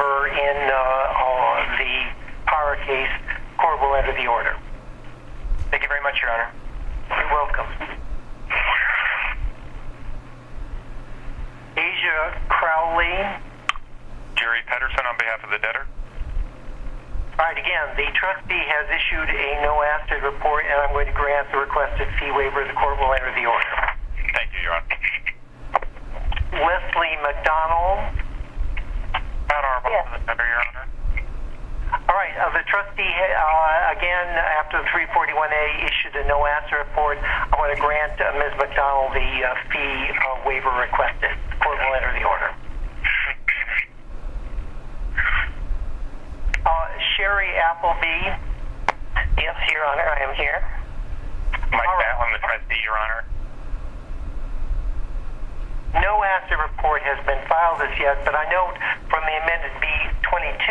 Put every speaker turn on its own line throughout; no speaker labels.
waiver in the Para case, court will enter the order.
Thank you very much, Your Honor.
You're welcome. Asia Crowley.
Jerry Pedersen on behalf of the debtor.
All right, again, the trustee has issued a no asset report, and I'm going to grant the requested fee waiver. The court will enter the order.
Thank you, Your Honor.
Leslie McDonald.
Matt Arbaugh
Yes.
for the debtor, Your Honor.
All right, the trustee, again, after the 341A issued a no asset report, I want to grant Ms. McDonald the fee waiver requested. The court will enter the order. Sherry Appleby.
Yes, Your Honor, I am here.
Mike Batlin, the trustee, Your Honor.
No asset report has been filed as yet, but I note from the amended B-22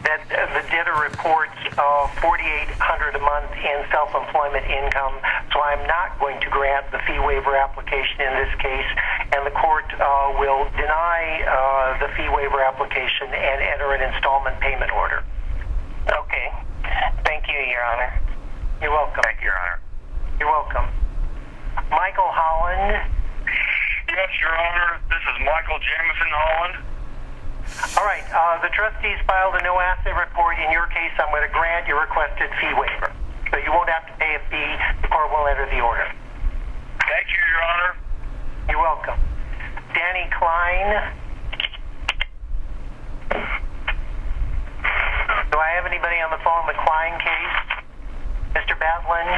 that the debtor reports $4,800 a month in self-employment income, so I'm not going to grant the fee waiver application in this case, and the court will deny the fee waiver application and enter an installment payment order.
Okay. Thank you, Your Honor.
You're welcome.
Thank you, Your Honor.
You're welcome. Michael Holland.
Yes, Your Honor. This is Michael Jamison Holland.
All right, the trustees filed a no asset report. In your case, I'm going to grant your requested fee waiver. So you won't have to pay a fee. The court will enter the order.
Thank you, Your Honor.
You're welcome. Danny Klein. Do I have anybody on the phone in the Klein case? Mr. Batlin?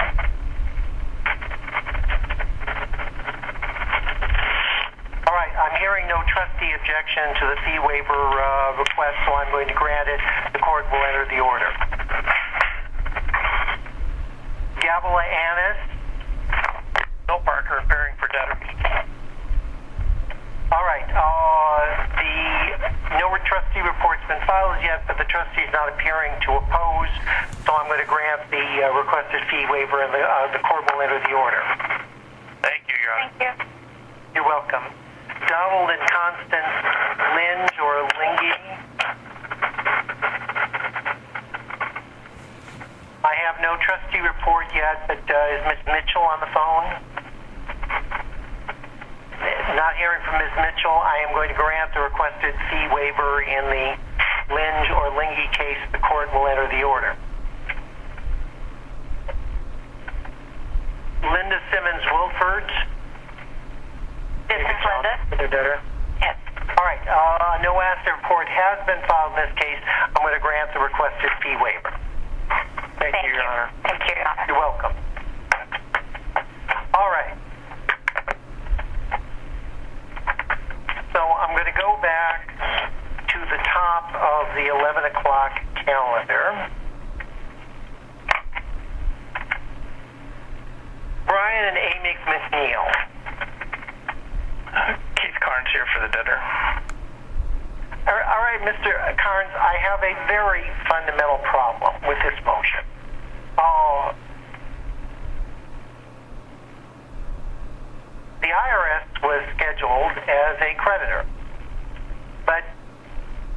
All right, I'm hearing no trustee objection to the fee waiver request, so I'm going to grant it. The court will enter the order. Gabala Annis.
Bill Parker, appearing for debtor.
All right, no trustee report's been filed yet, but the trustee is not appearing to oppose, so I'm going to grant the requested fee waiver, and the court will enter the order.
Thank you, Your Honor.
Thank you.
You're welcome. Donald and Constance Linge or Lingy. I have no trustee report yet, but is Ms. Mitchell on the phone? Not hearing from Ms. Mitchell, I am going to grant the requested fee waiver in the Linge or Lingy case. The court will enter the order. Linda Simmons-Wilford.
This is Linda. Yes.
All right, no asset report has been filed in this case. I'm going to grant the requested fee waiver. Thank you, Your Honor.
Thank you, Your Honor.
You're welcome. All right. So I'm going to go back to the top of the 11 o'clock calendar. Brian and Amy McNeil.
Keith Carnes here for the debtor.
All right, Mr. Carnes, I have a very fundamental problem with this motion. The IRS was scheduled as a creditor, but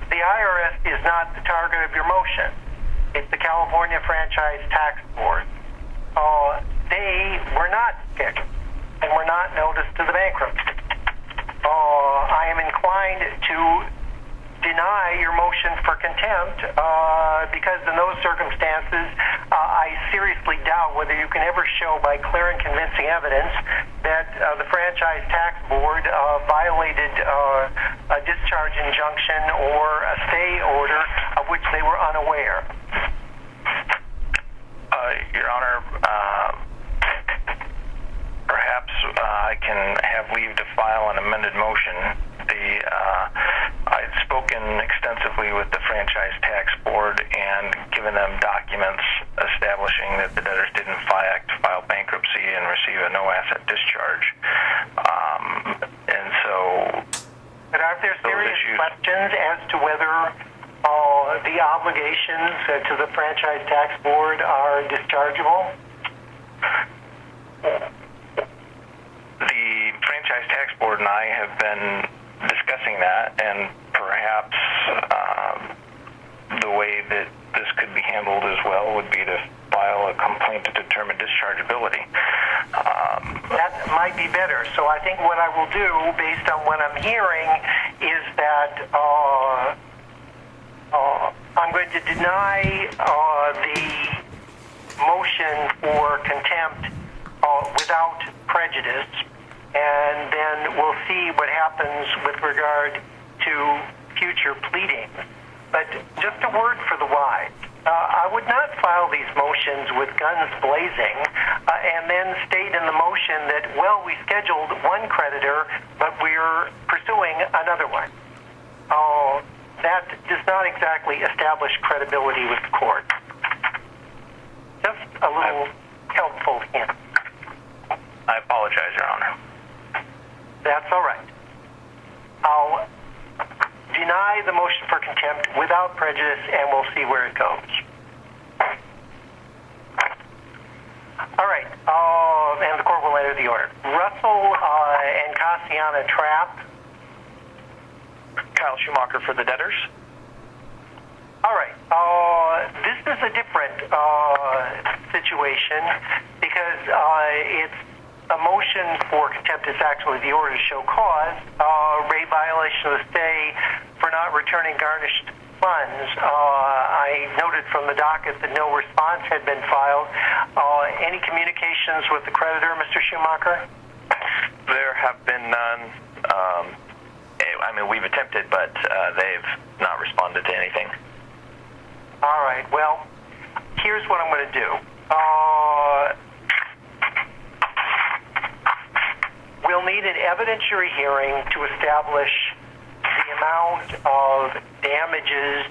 the IRS is not the target of your motion. It's the California Franchise Tax Board. They were not scheduled and were not noticed to the bankruptcy. I am inclined to deny your motion for contempt because in those circumstances, I seriously doubt whether you can ever show by clear and convincing evidence that the Franchise Tax Board violated a discharge injunction or a stay order of which they were unaware.
Your Honor, perhaps I can have leave to file an amended motion. I'd spoken extensively with the Franchise Tax Board and given them documents establishing that the debtors did in fact file bankruptcy and receive a no-asset discharge. And so...
But aren't there serious questions as to whether the obligations to the Franchise Tax Board are dischargeable?
The Franchise Tax Board and I have been discussing that, and perhaps that this could be handled as well would be to file a complaint to determine dischargeability.
That might be better. So I think what I will do, based on what I'm hearing, is that I'm going to deny the motion for contempt without prejudice, and then we'll see what happens with regard to future pleadings. But just a word for the wise. I would not file these motions with guns blazing and then state in the motion that, well, we scheduled one creditor, but we're pursuing another one. That does not exactly establish credibility with the court. Just a little helpful hint.
I apologize, Your Honor.
That's all right. I'll deny the motion for contempt without prejudice, and we'll see where it goes. All right, and the court will enter the order. Russell and Cassiana Trapp.
Kyle Schumacher for the debtors.
All right. This is a different situation because it's a motion for contempt. Is actually the order to show cause, rate violation of the stay for not returning garnished funds. I noted from the docket that no response had been filed. Any communications with the creditor, Mr. Schumacher?
There have been none. I mean, we've attempted, but they've not responded to anything.
All right. Well, here's what I'm going to do. We'll need an evidentiary hearing to establish the amount of damages,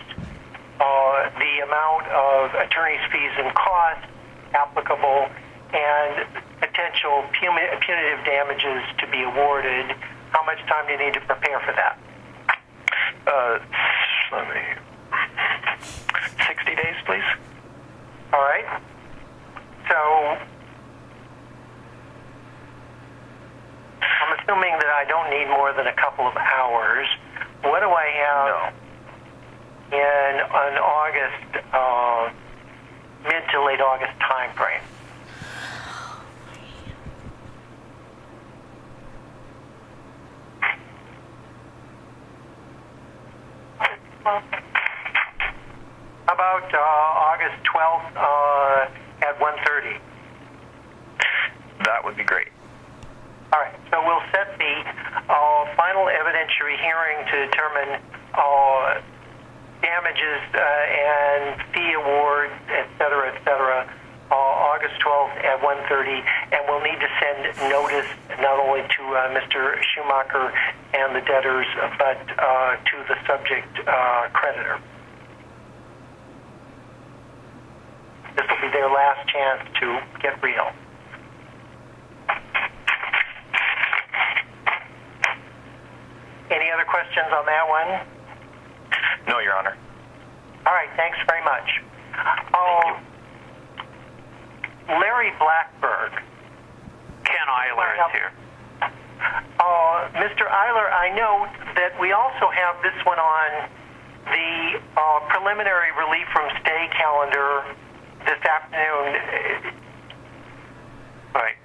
the amount of attorney's fees and costs applicable, and potential punitive damages to be awarded. How much time do you need to prepare for that?
60 days, please.
All right. So I'm assuming that I don't need more than a couple of hours. What do I have in an August, mid to late August time frame? About August 12th at 1:30.
That would be great.
All right, so we'll set the final evidentiary hearing to determine damages and fee awards, et cetera, August 12th at 1:30, and we'll need to send notice not only to Mr. Schumacher and the debtors, but to the subject creditor. This will be their last chance to get real. Any other questions on that one?
No, Your Honor.
All right, thanks very much. Larry Blackberg.
Ken Eiler is here.
Mr. Eiler, I note that we also have this one on the preliminary relief from stay calendar this afternoon.
Right.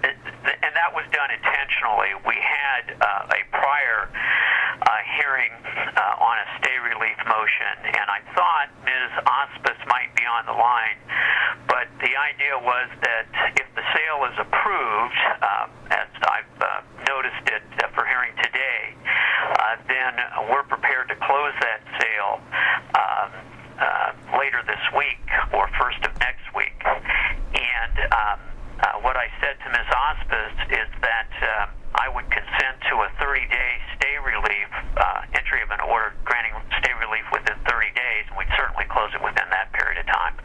And that was done intentionally. We had a prior hearing on a stay relief motion, and I thought Ms. Auspis might be on the line, but the idea was that if the sale is approved, as I've noticed it for hearing today, then we're prepared to close that sale later this week or first of next week. And what I said to Ms. Auspis is that I would consent to a 30-day stay relief, entry of an order granting stay relief within 30 days, and we'd certainly close it within that period of time.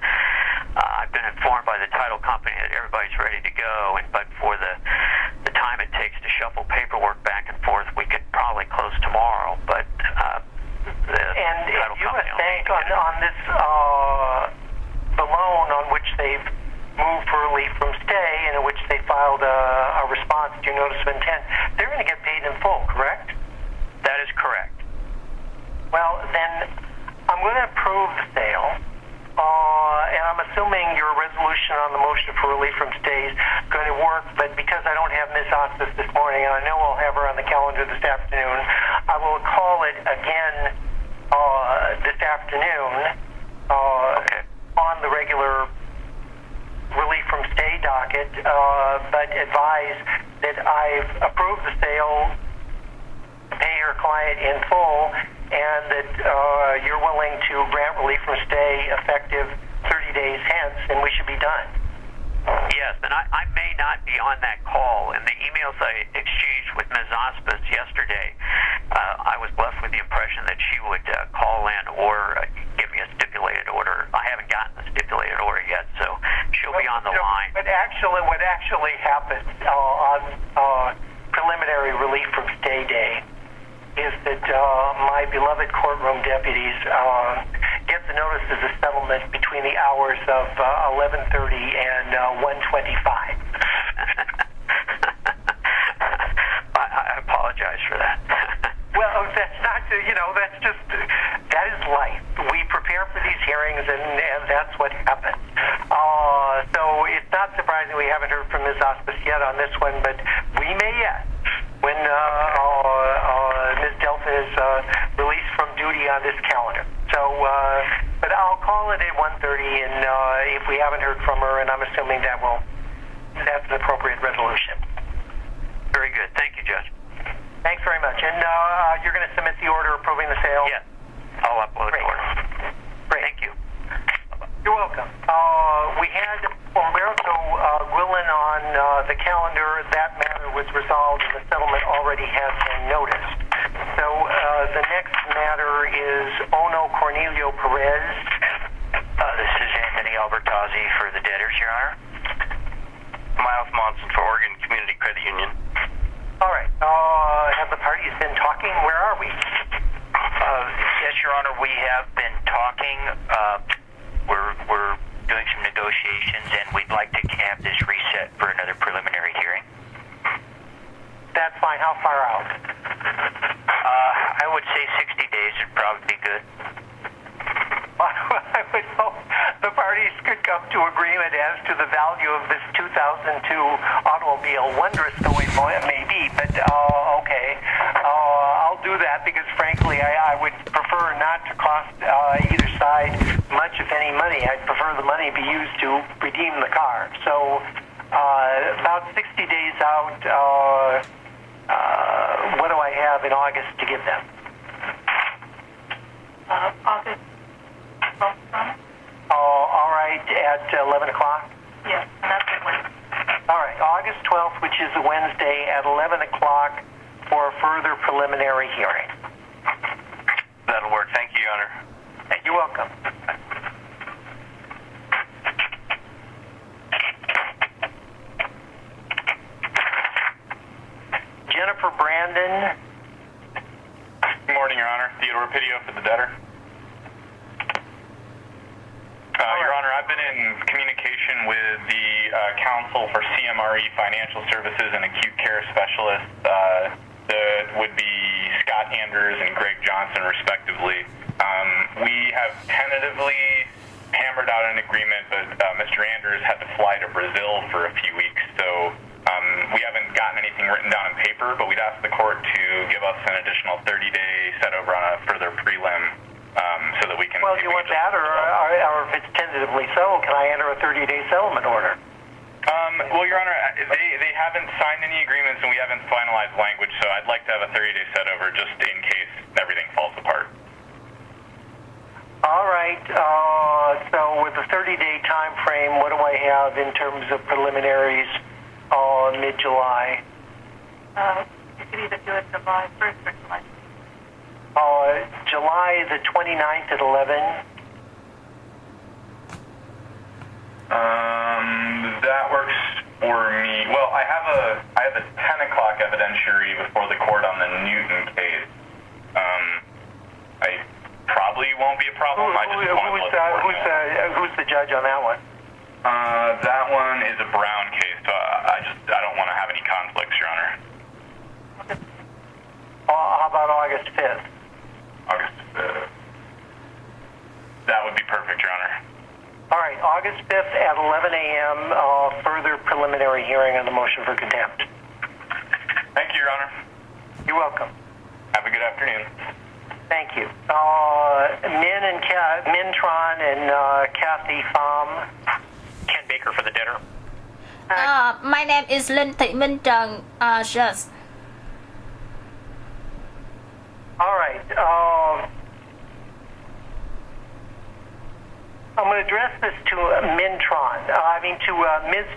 I've been informed by the title company that everybody's ready to go, but for the time it takes to shuffle paperwork back and forth, we could probably close tomorrow, but
and if U.S. Bank on this, the loan on which they've moved for relief from stay and in which they filed a response to your notice of intent, they're going to get paid in full, correct?
That is correct.
Well, then I'm going to approve the sale, and I'm assuming your resolution on the motion for relief from stay is going to work, but because I don't have Ms. Ostis this morning, and I know I'll have her on the calendar this afternoon, I will call it again this afternoon on the regular relief from stay docket, but advise that I've approved the sale, pay her client in full, and that you're willing to grant relief from stay effective 30 days hence, and we should be done.
Yes, and I may not be on that call. In the emails I exchanged with Ms. Ospis yesterday, I was left with the impression that she would call in or give me a stipulated order. I haven't gotten the stipulated order yet, so she'll be on the line.
But actually, what actually happened on preliminary relief from stay day is that my beloved courtroom deputies get the notices of settlement between the hours of 11:30 and 1:25.
I apologize for that.
Well, that's not, that's just, that is life. We prepare for these hearings, and that's what happens. So it's not surprising we haven't heard from Ms. Ospis yet on this one, but we may yet. When Ms. Delta is released from duty on this calendar. So, but I'll call it at 1:30, and if we haven't heard from her, and I'm assuming that's an appropriate resolution.
Very good. Thank you, Judge.
Thanks very much. And you're going to submit the order approving the sale?
Yes. I'll upload the order.
Great.
Thank you.
You're welcome. We had Umberto Gwillan on the calendar. That matter was resolved, and the settlement already has been noticed. So the next matter is Ono Cornelio Perez.
This is Anthony Albertazzi for the debtors, Your Honor. Miles Monson for Oregon Community Credit Union.
All right. Have the parties been talking? Where are we?
Yes, Your Honor, we have been talking. We're doing some negotiations, and we'd like to have this reset for another preliminary hearing.
That's fine. How far out?
I would say 60 days would probably be good.
I would hope the parties could come to agreement as to the value of this 2002 automobile, wondrous though it may be, but okay. I'll do that because, frankly, I would prefer not to cost either side much, if any, money. I'd prefer the money be used to redeem the car. So about 60 days out, what do I have in August to give them?
August 12th,
all right, at 11 o'clock?
yes, and that's a Wednesday.
All right, August 12th, which is a Wednesday, at 11 o'clock for a further preliminary hearing.
That'll work. Thank you, Your Honor.
You're welcome. Jennifer Brandon.
Good morning, Your Honor. Theodore Pidio for the debtor. Your Honor, I've been in communication with the Council for CMRE Financial Services and Acute Care Specialists. That would be Scott Anders and Greg Johnson, respectively. We have tentatively hammered out an agreement, but Mr. Anders had to fly to Brazil for a few weeks, so we haven't gotten anything written down in paper, but we'd ask the court to give us an additional 30-day set-over on a further prelim so that we can...
Well, do you want that, or if it's tentatively so, can I enter a 30-day settlement order?
Well, Your Honor, they haven't signed any agreements, and we haven't finalized language, so I'd like to have a 30-day set-over just in case everything falls apart.
All right. So with the 30-day time frame, what do I have in terms of preliminaries mid-July?
You could either do it July 1st or July 2nd.
July the 29th at 11.
That works for me. Well, I have a 10 o'clock evidentiary before the court on the Newton case. I probably won't be a problem.
Who's the judge on that one?
That one is a Brown case, so I don't want to have any conflicts, Your Honor.
How about August 5th?
August 5th.
August 5th at 11 a.m., further preliminary hearing on the motion for contempt.
Thank you, Your Honor.
You're welcome.
Have a good afternoon.
Thank you. Mintron and Kathy Pham.
Ken Baker for the debtor.
My name is Linh Thị Minh Trần. Just.
All right. I'm going to address this to Ms.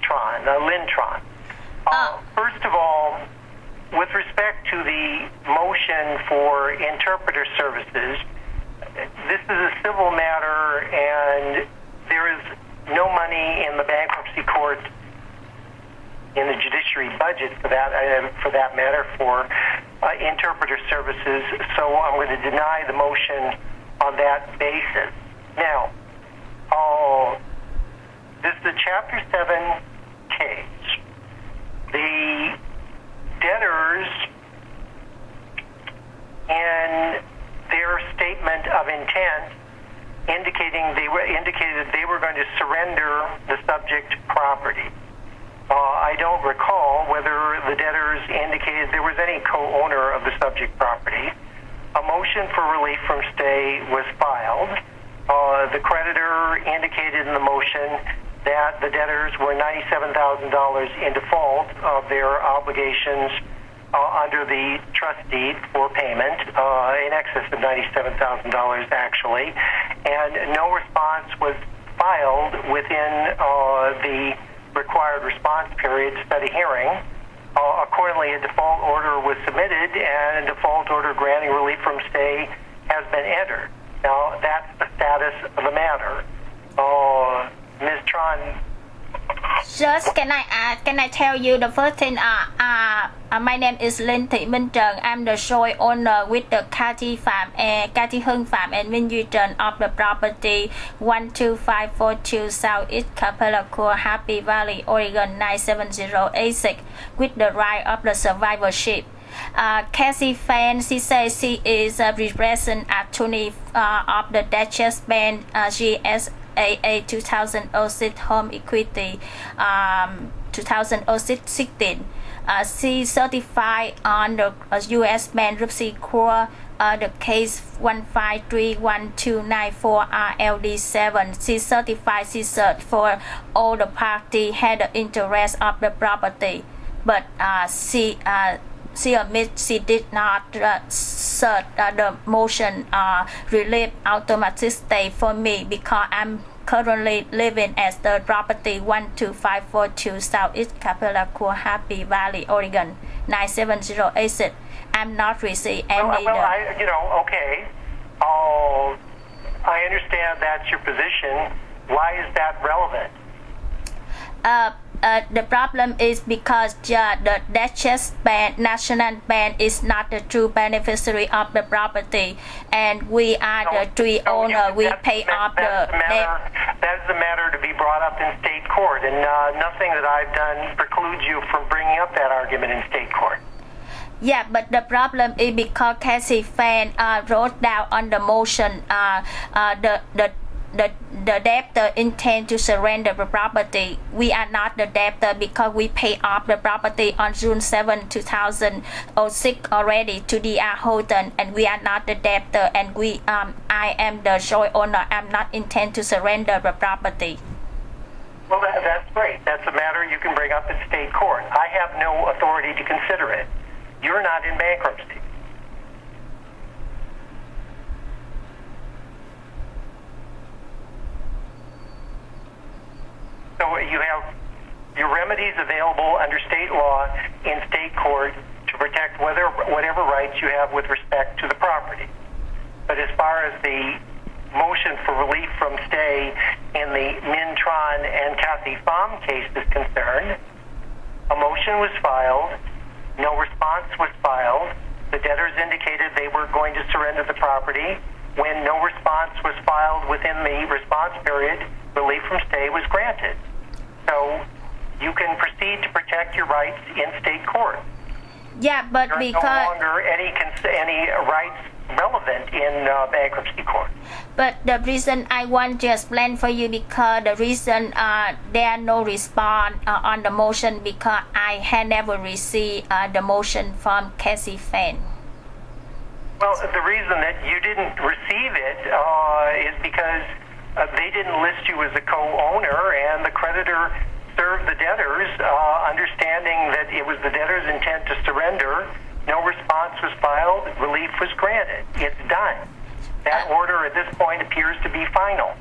Tron, Lintron. First of all, with respect to the motion for interpreter services, this is a civil matter, and there is no money in the bankruptcy court, in the judiciary budget for that matter, for interpreter services. So I'm going to deny the motion on that basis. Now, this is a Chapter 7 case. The debtors, in their statement of intent, indicated they were going to surrender the subject property. I don't recall whether the debtors indicated there was any co-owner of the subject property. A motion for relief from stay was filed. The creditor indicated in the motion that the debtors were $97,000 in default of their obligations under the trust deed for payment, in excess of $97,000 actually, and no response was filed within the required response period to set a hearing. Accordingly, a default order was submitted, and a default order granting relief from stay has been entered. Now, that's the status of the matter. Ms. Tron.
Just can I tell you the first thing? My name is Linh Thị Minh Trần. I'm the joint owner with the Cathy Hưng Phạm and Movie2 of the property 12542 Southeast Capella Court, Happy Valley, Oregon 97086, with the right of the survivorship. Cassie Fan, she says she is a representative attorney of the Duchess Bank GSAA 2006 Home Equity 2016. She certified on the U.S. Bankruptcy Court the case 1531294 RLD7. She certified she searched for all the parties had the interest of the property, but she admits she did not search the motion relief automatic stay for me because I'm currently living at the property 12542 Southeast Capella Court, Happy Valley, Oregon 97086. I'm not receiving any.
Okay. I understand that's your position. Why is that relevant?
The problem is because the Duchess Bank, National Bank, is not the true beneficiary of the property, and we are the three owners. We pay off the debt.
That is a matter to be brought up in state court, and nothing that I've done precludes you from bringing up that argument in state court.
Yeah, but the problem is because Cassie Fan wrote down on the motion the debtor intend to surrender the property. We are not the debtor because we pay off the property on June 7, 2006 already to D.R. Houghton, and we are not the debtor, and I am the joint owner. I'm not intend to surrender the property.
Well, that's great. That's a matter you can bring up in state court. I have no authority to consider it. You're not in bankruptcy. So you have your remedies available under state law in state court to protect whatever rights you have with respect to the property. But as far as the motion for relief from stay in the Mintron and Kathy Pham case is concerned, a motion was filed, no response was filed. The debtors indicated they were going to surrender the property. When no response was filed within the response period, relief from stay was granted. So you can proceed to protect your rights in state court.
Yeah, but
there are
because
no longer any rights relevant in bankruptcy court.
But the reason I want to explain for you because the reason there no response on the motion because I had never received the motion from Cassie Fan.
Well, the reason that you didn't receive it is because they didn't list you as a co-owner, and the creditor served the debtors, understanding that it was the debtor's intent to surrender. No response was filed. Relief was granted. It's done. That order at this point appears to be final.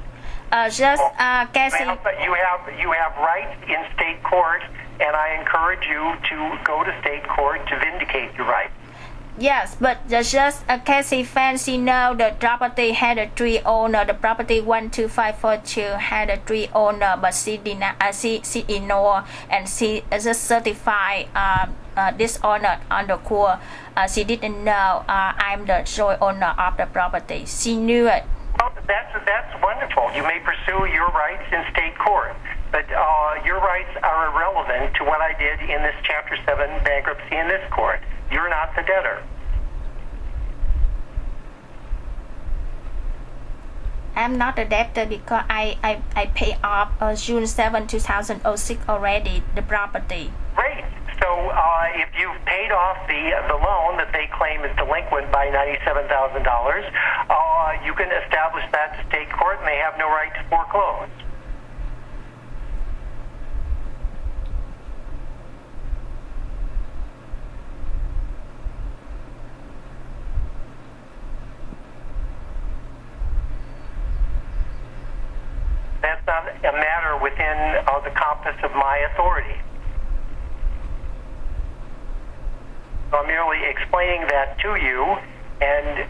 Cassie.
You have rights in state court, and I encourage you to go to state court to vindicate your rights.
Yes, but just Cassie Fancy know the property had a 3 owner. The property 12542 had a 3 owner, but she did not. She ignored and she just certified dishonor on the court. She didn't know I'm the sole owner of the property. She knew it.
Well, that's wonderful. You may pursue your rights in state court, but your rights are irrelevant to what I did in this Chapter 7 bankruptcy in this court. You're not the debtor.
I'm not the debtor because I pay off June 7, 2006 already, the property.
Great. So if you've paid off the loan that they claim is delinquent by $97,000, you can establish that to state court and they have no right to foreclose. That's not a matter within the compass of my authority. So I'm merely explaining that to you, and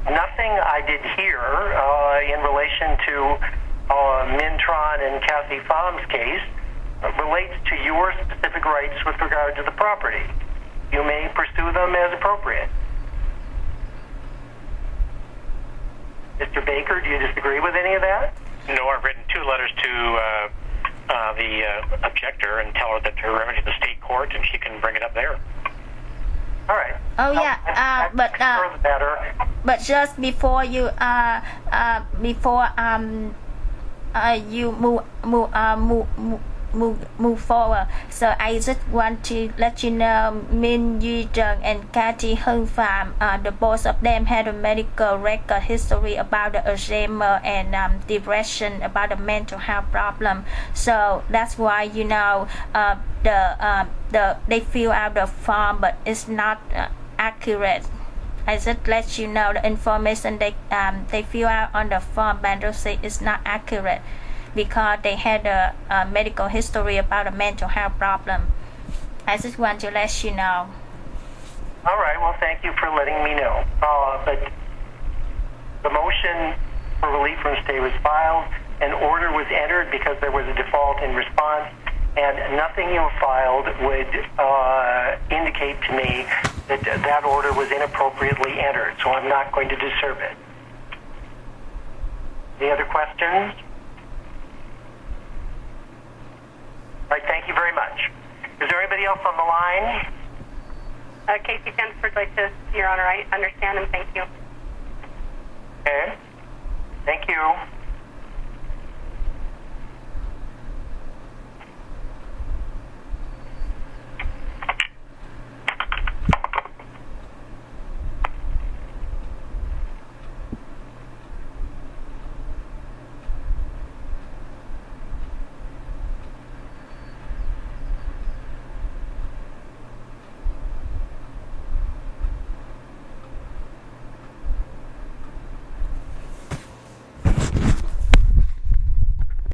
nothing I did here in relation to Mintron and Kathy Phom's case relates to your specific rights with regard to the property. You may pursue them as appropriate. Mr. Baker, do you disagree with any of that?
No, I've written 2 letters to the objector and tell her that her remedy to the state court and she can bring it up there.
All right.
Oh yeah, but just before you move forward, so I just want to let you know Min Yu Zheng and Cathy Hung Pham, the both of them had a medical record history about the Alzheimer and depression, about the mental health problem. So that's why they fill out the form, but it's not accurate. I just let you know the information they fill out on the form bankruptcy is not accurate, because they had a medical history about a mental health problem. I just want to let you know.
All right, well, thank you for letting me know. But the motion for relief from stay was filed, an order was entered because there was a default in response, and nothing you filed would indicate to me that that order was inappropriately entered, so I'm not going to disturb it. Any other questions? All right, thank you very much. Is there anybody else on the line?
Casey Stanford, like this, Your Honor, I understand and thank you.
Okay. Thank you.